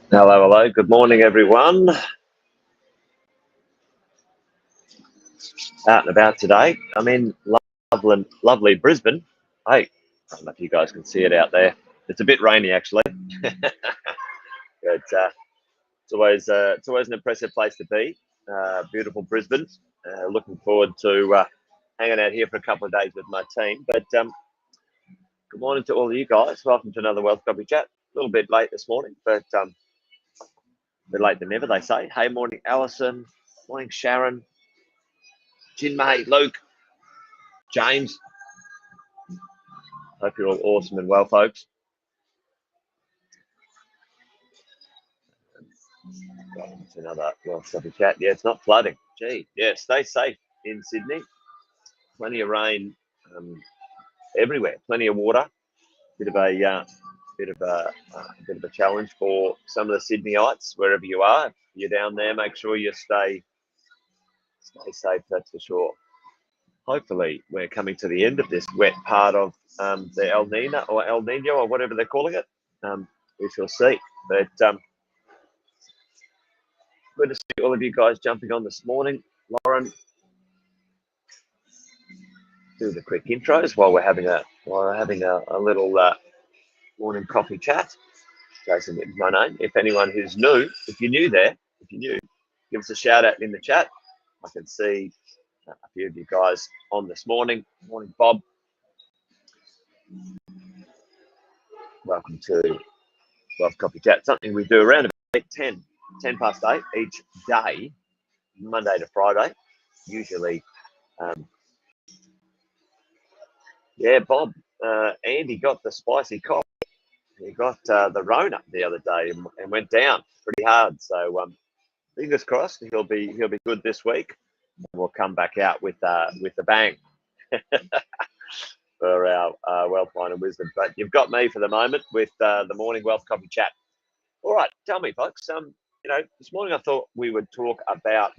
Hello, hello. Good morning, everyone. Out and about today. I'm in lovely Brisbane. Hey, I don't know if you guys can see it out there. It's a bit rainy, actually. But it's always an impressive place to be. Beautiful Brisbane. Looking forward to hanging out here for a couple of days with my team. But good morning to all of you guys. Welcome to another Wealth Coffee Chat. A little bit late this morning, but a bit late than never, they say. Hey, morning, Alison. Morning, Sharon. Jinmay, Luke, James. Hope you're all awesome and well, folks. It's another Wealth Coffee Chat. Yeah, it's not flooding. Gee, yeah, stay safe in Sydney. Plenty of rain everywhere. Plenty of water. Bit of a challenge for some of the Sydneyites, wherever you are. If you're down there, make sure you stay safe. That's for sure. Hopefully, we're coming to the end of this wet part of the El Nino or whatever they're calling it. We shall see. But good to see all of you guys jumping on this morning. Lauren, do the quick intros while we're having a little morning coffee chat. Jason is my name. If anyone who's new, if you're new, give us a shout out in the chat. I can see a few of you guys on this morning. Morning, Bob. Welcome to Wealth Coffee Chat. Something we do around about 10 past 8 each day, Monday to Friday. Usually, yeah, Bob, Andy got the spicy coffee. He got the Rona the other day and went down pretty hard. So fingers crossed, he'll be good this week. We'll come back out with the bang for our wealth, wine, and wisdom. But you've got me for the moment with the morning Wealth Coffee Chat. All right, tell me, folks. This morning I thought we would talk about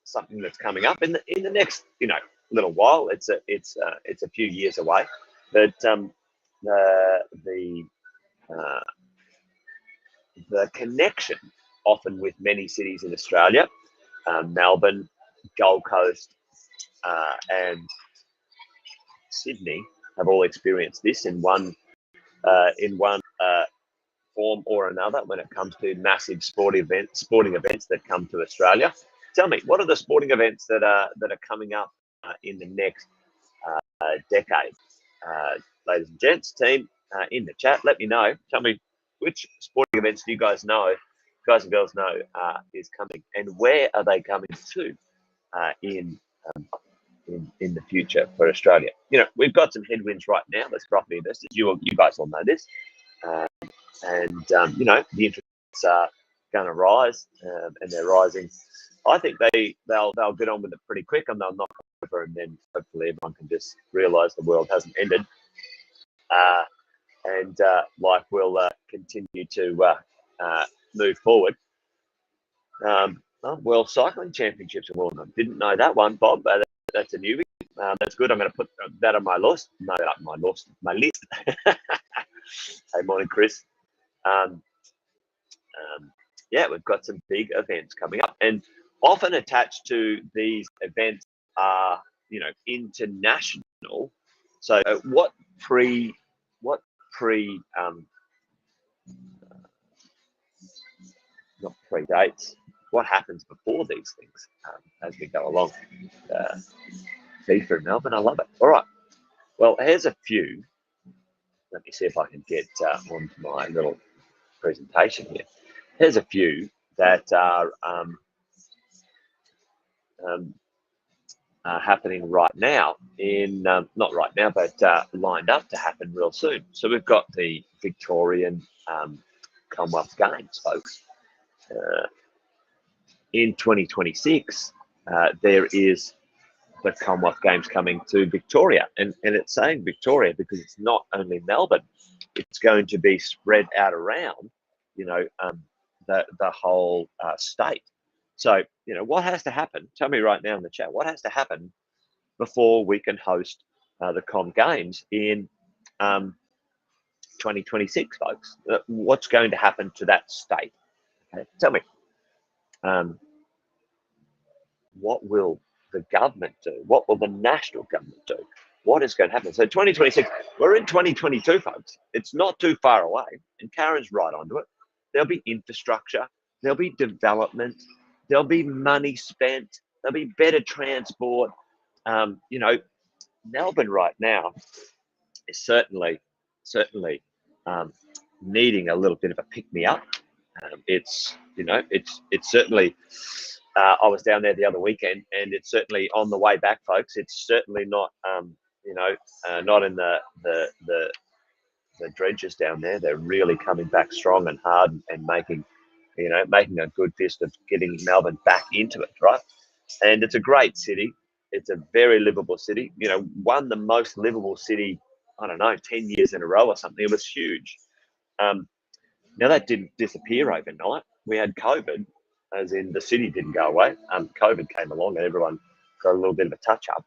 something that's coming up in the next little while. It's a few years away, but the connection often with many cities in Australia, Melbourne, Gold Coast, and Sydney have all experienced this in one form or another when it comes to massive sporting events that come to Australia. Tell me, what are the sporting events that are coming up in the next decade? Ladies and gents, team in the chat, let me know. Tell me which sporting events do you guys know, guys and girls know, is coming, and where are they coming to in the future for Australia? We've got some headwinds right now as property investors. You guys all know this, and the interest rates are going to rise, and they're rising. I think they'll get on with it pretty quick, and they'll knock over, and then hopefully everyone can just realise the world hasn't ended, and life will continue to move forward. World Cycling Championships are well. I didn't know that one, Bob. That's a newbie. That's good. I'm going to put that on my list. No, my list. Hey, morning, Chris. Yeah, we've got some big events coming up, and often attached to these events are international. So what happens before these things as we go along? FIFA in Melbourne, I love it. All right, well, here's a few. Let me see if I can get onto my little presentation here. Here's a few that are happening right now in, not right now, but lined up to happen real soon. So we've got the Victorian Commonwealth Games, folks. In 2026, there is the Commonwealth Games coming to Victoria. And it's saying Victoria because it's not only Melbourne, it's going to be spread out around, the whole state. So, what has to happen? Tell me right now in the chat, what has to happen before we can host the Com Games in 2026, folks? What's going to happen to that state? Okay, tell me. What will the government do? What will the national government do? What is going to happen? So 2026, we're in 2022, folks. It's not too far away. And Karen's right onto it. There'll be infrastructure. There'll be development. There'll be money spent. There'll be better transport. Melbourne right now is certainly needing a little bit of a pick-me-up. It's certainly. I was down there the other weekend, and it's certainly on the way back, folks. It's certainly not, not in the dredges down there. They're really coming back strong and hard and making a good fist of getting Melbourne back into it, right? And it's a great city. It's a very livable city. Won the most livable city, I don't know, 10 years in a row or something. It was huge. Now, that didn't disappear overnight. We had COVID, as in the city didn't go away. COVID came along and everyone got a little bit of a touch-up.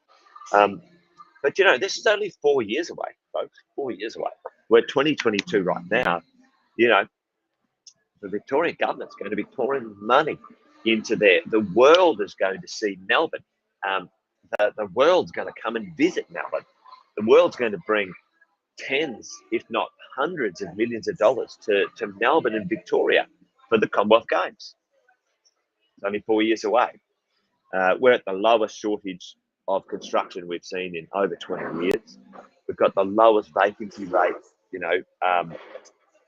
But, this is only 4 years away, folks, 4 years away. We're 2022 right now. The Victorian government's going to be pouring money into there. The world is going to see Melbourne. The world's going to come and visit Melbourne. The world's going to bring tens, if not hundreds of millions of dollars to Melbourne and Victoria for the Commonwealth Games. It's only 4 years away. We're at the lowest shortage of construction we've seen in over 20 years. We've got the lowest vacancy rate,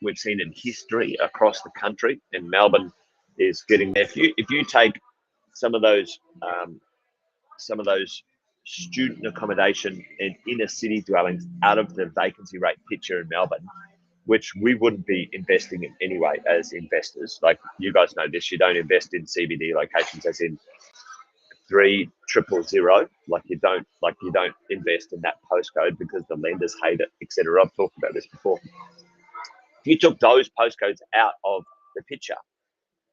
we've seen in history across the country, and Melbourne is getting there. If you take some of those student accommodation and inner city dwellings out of the vacancy rate picture in Melbourne, which we wouldn't be investing in anyway as investors. Like, you guys know this, you don't invest in CBD locations as in 3000. Like you don't invest in that postcode because the lenders hate it, etc. I've talked about this before. If you took those postcodes out of the picture,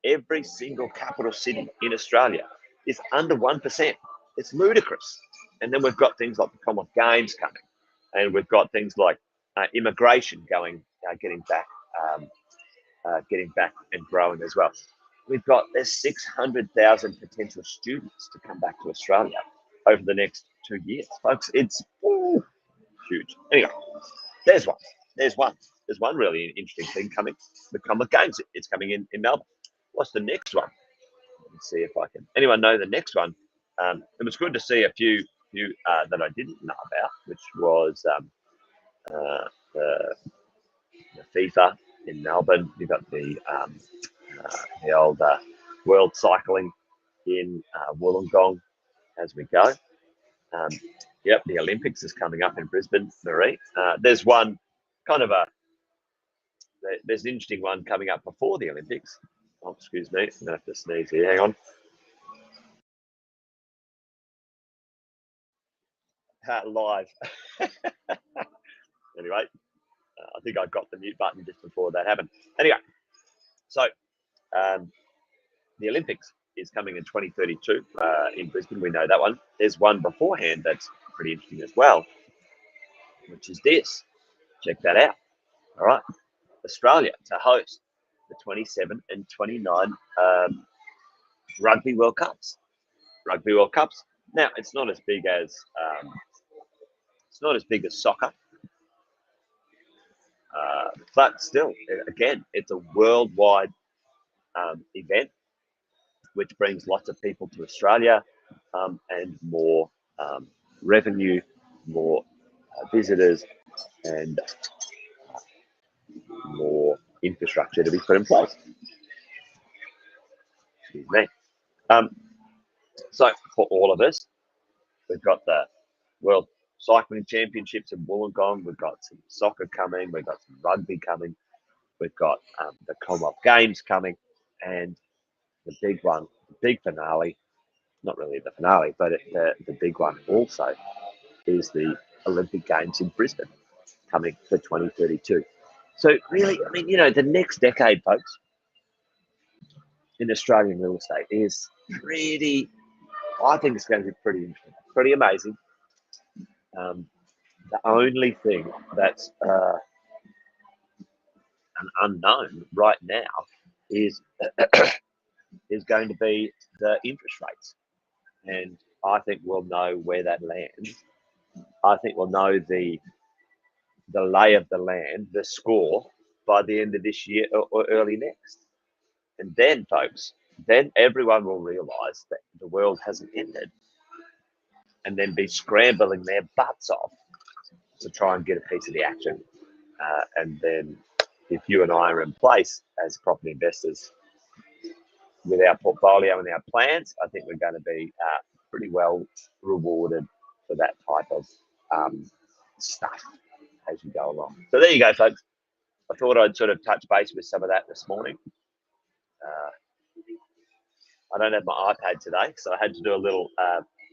every single capital city in Australia is under 1%. It's ludicrous. And then we've got things like the Commonwealth Games coming, and we've got things like immigration getting back and growing as well. There's 600,000 potential students to come back to Australia over the next 2 years, folks. It's huge. Anyway, there's one really interesting thing coming. The Commonwealth Games, it's coming in Melbourne. What's the next one? Let's see if I can. Anyone know the next one? It was good to see a few that I didn't know about, which was the FIFA in Melbourne. You've got the old World Cycling in Wollongong as we go. The Olympics is coming up in Brisbane, Marie. There's one there's an interesting one coming up before the Olympics. Oh, excuse me, I'm gonna have to sneeze here. Hang on. Live. Anyway, I think I got the mute button just before that happened. Anyway, so the Olympics is coming in 2032 in Brisbane. We know that one. There's one beforehand that's pretty interesting as well, which is this. Check that out. All right. Australia to host the 27 and 29 Rugby World Cups. Rugby World Cups. Now, it's not as big as soccer, but still, again, it's a worldwide event, which brings lots of people to Australia and more revenue, more visitors, and more infrastructure to be put in place. Excuse me. So for all of us, We've got the World Cycling Championships in Wollongong. We've got some soccer coming. We've got some rugby coming. We've got the Commonwealth Games coming, and the big one, the big finale, not really the finale, but the big one also is the Olympic Games in Brisbane coming for 2032. So really, I mean, the next decade, folks, in Australian real estate is pretty, I think it's going to be pretty interesting, pretty amazing. The only thing that's an unknown right now is is going to be the interest rates, and I think we'll know where that lands. I think we'll know the lay of the land, the score, by the end of this year or early next. And then, folks, then everyone will realise that the world hasn't ended, and then be scrambling their butts off to try and get a piece of the action. And then, if you and I are in place as property investors with our portfolio and our plans, I think we're going to be pretty well rewarded for that type of stuff as you go along. So there you go, folks. I thought I'd sort of touch base with some of that this morning. I don't have my iPad today, so I had to do a little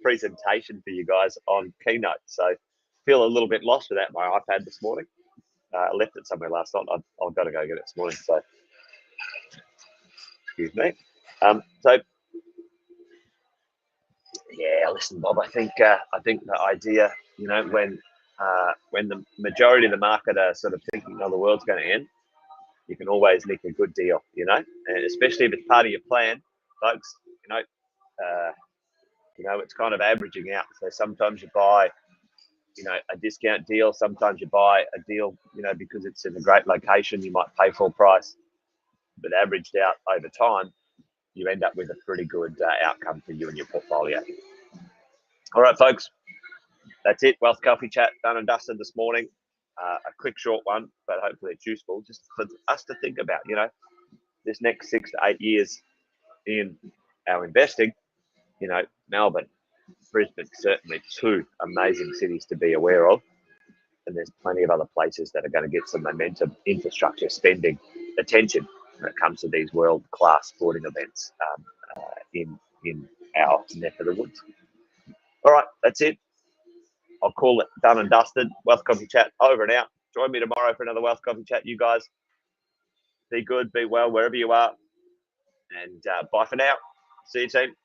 presentation for you guys on Keynote. So feel a little bit lost without my iPad this morning. I left it somewhere last night. I've got to go get it this morning. So excuse me. So yeah, listen, Bob. I think the idea, when the majority of the market are sort of thinking, oh, the world's going to end, you can always nick a good deal, and especially if it's part of your plan, folks. It's kind of averaging out. So sometimes you buy, a discount deal. Sometimes you buy a deal, because it's in a great location. You might pay full price, but averaged out over time, you end up with a pretty good outcome for you and your portfolio. All right, folks, that's it. Wealth Coffee Chat done and dusted this morning. A quick, short one, but hopefully it's useful just for us to think about, this next 6 to 8 years in our investing. Melbourne, Brisbane, certainly two amazing cities to be aware of. And there's plenty of other places that are going to get some momentum, infrastructure, spending, attention when it comes to these world-class sporting events in our neck of the woods. All right, that's it. I'll call it done and dusted. Wealth Coffee Chat over and out. Join me tomorrow for another Wealth Coffee Chat. You guys be good, be well, wherever you are. And bye for now. See you, team.